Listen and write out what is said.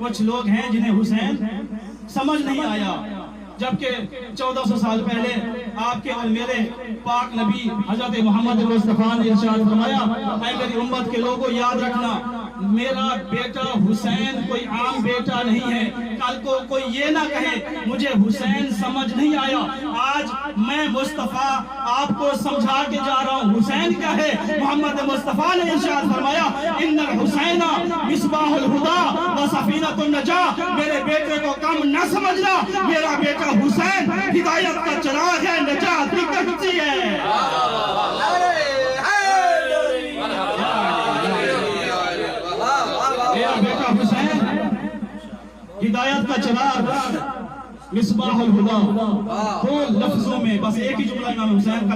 کچھ لوگ ہیں جنہیں حسین سمجھ نہیں آیا، جبکہ 1400 سال پہلے آپ کے اور میرے پاک نبی حضرت محمد مصطفیٰ نے ارشاد فرمایا، اے میری امت کے لوگوں یاد رکھنا، میرا بیٹا حسین کوئی عام بیٹا نہیں ہے، کل کو کوئی یہ نہ کہے مجھے حسین سمجھ نہیں آیا۔ آج میں مصطفیٰ آپ کو سمجھا کے جا رہا ہوں حسین کیا ہے۔ محمد مصطفیٰ نے ارشاد فرمایا، ان الحسین مصباح الہدی و سفینۃ النجاۃ، میرے بیٹے کو کم نہ سمجھنا، میرا بیٹا حسین ہدایت کا چراغ ہے، نجات کی کشتی ہے۔ میرا بیٹا حسین ہدایت کا چراغ، مصباح الہدی۔ دو لفظوں میں بس ایک ہی جملہ امام حسین کا